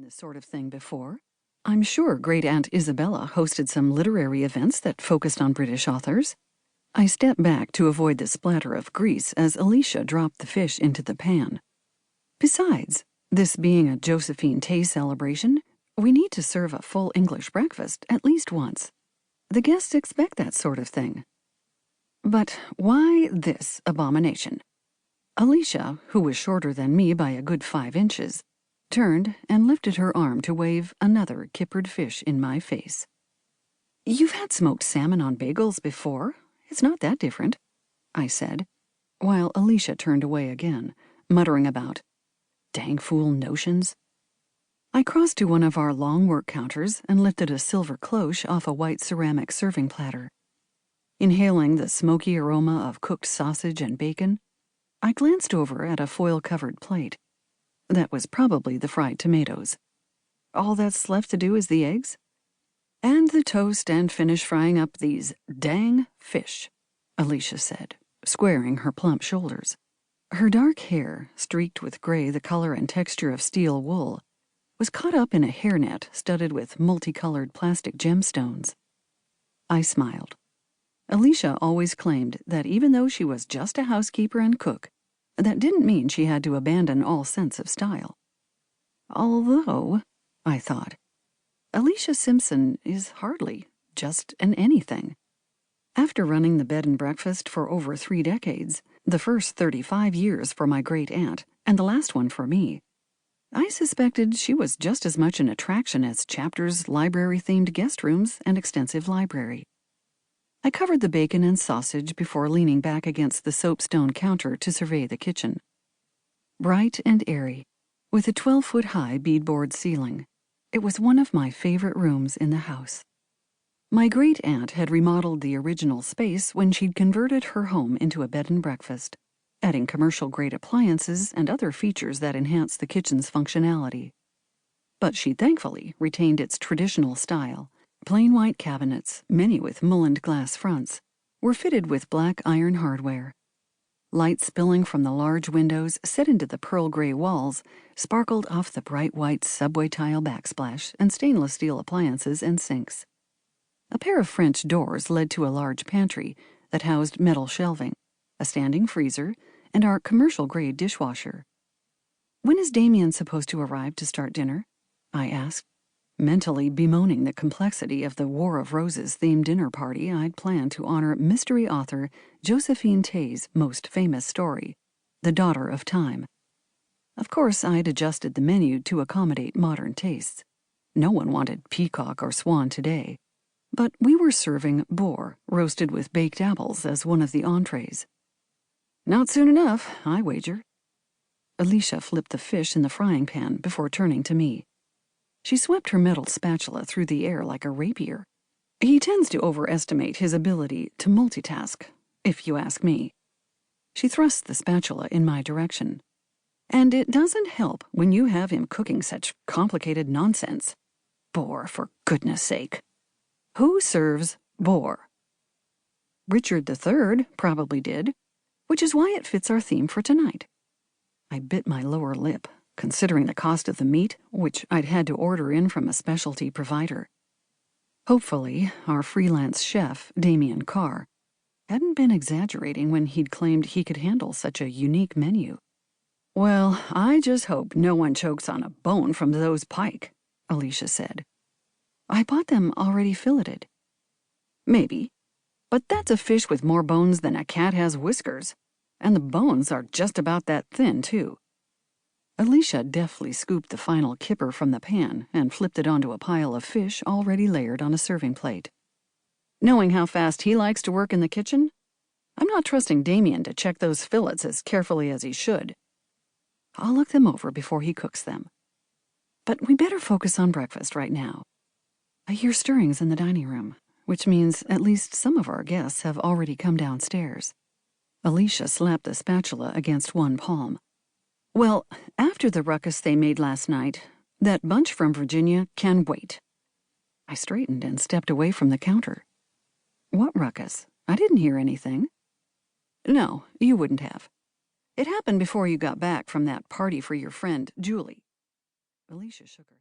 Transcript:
this sort of thing before. I'm sure Great-Aunt Isabella hosted some literary events that focused on British authors. I stepped back to avoid the splatter of grease as Alicia dropped the fish into the pan. Besides, this being a Josephine Tey celebration, we need to serve a full English breakfast at least once. The guests expect that sort of thing. But why this abomination? Alicia, who was shorter than me by a good 5 inches, turned and lifted her arm to wave another kippered fish in my face. "You've had smoked salmon on bagels before. It's not that different," I said, while Alicia turned away again, muttering about dang fool notions. I crossed to one of our long work counters and lifted a silver cloche off a white ceramic serving platter. Inhaling the smoky aroma of cooked sausage and bacon, I glanced over at a foil-covered plate. That was probably the fried tomatoes. All that's left to do is the eggs? And the toast and finish frying up these dang fish, Alicia said, squaring her plump shoulders. Her dark hair, streaked with gray the color and texture of steel wool, was caught up in a hairnet studded with multicolored plastic gemstones. I smiled. Alicia always claimed that even though she was just a housekeeper and cook, that didn't mean she had to abandon all sense of style. Although, I thought, Alicia Simpson is hardly just an anything. After running the bed and breakfast for over 3 decades, the first 35 years for my great-aunt, and the last one for me, I suspected she was just as much an attraction as Chapter's library-themed guest rooms and extensive library. I covered the bacon and sausage before leaning back against the soapstone counter to survey the kitchen. Bright and airy, with a 12-foot-high beadboard ceiling, it was one of my favorite rooms in the house. My great-aunt had remodeled the original space when she'd converted her home into a bed and breakfast, adding commercial-grade appliances and other features that enhanced the kitchen's functionality. But she thankfully retained its traditional style. Plain white cabinets, many with mullined glass fronts, were fitted with black iron hardware. Light spilling from the large windows set into the pearl gray walls sparkled off the bright white subway tile backsplash and stainless steel appliances and sinks. A pair of French doors led to a large pantry that housed metal shelving, a standing freezer, and our commercial-grade dishwasher. "When is Damien supposed to arrive to start dinner?" I asked, mentally bemoaning the complexity of the War of Roses-themed dinner party I'd planned to honor mystery author Josephine Tey's most famous story, The Daughter of Time. Of course, I'd adjusted the menu to accommodate modern tastes. No one wanted peacock or swan today, but we were serving boar roasted with baked apples as one of the entrees. "Not soon enough, I wager." Alicia flipped the fish in the frying pan before turning to me. She swept her metal spatula through the air like a rapier. He tends to overestimate his ability to multitask, if you ask me. She thrust the spatula in my direction. And it doesn't help when you have him cooking such complicated nonsense. Boar, for goodness sake. Who serves boar? Richard III probably did, which is why it fits our theme for tonight. I bit my lower lip, considering the cost of the meat, which I'd had to order in from a specialty provider. Hopefully, our freelance chef, Damien Carr, hadn't been exaggerating when he'd claimed he could handle such a unique menu. "Well, I just hope no one chokes on a bone from those pike," Alicia said. "I bought them already filleted." "Maybe, but that's a fish with more bones than a cat has whiskers, and the bones are just about that thin, too." Alicia deftly scooped the final kipper from the pan and flipped it onto a pile of fish already layered on a serving plate. Knowing how fast he likes to work in the kitchen, I'm not trusting Damien to check those fillets as carefully as he should. I'll look them over before he cooks them. But we better focus on breakfast right now. I hear stirrings in the dining room, which means at least some of our guests have already come downstairs. Alicia slapped the spatula against one palm. "Well, after the ruckus they made last night, that bunch from Virginia can wait." I straightened and stepped away from the counter. "What ruckus? I didn't hear anything." "No, you wouldn't have. It happened before you got back from that party for your friend, Julie." Alicia shook her head.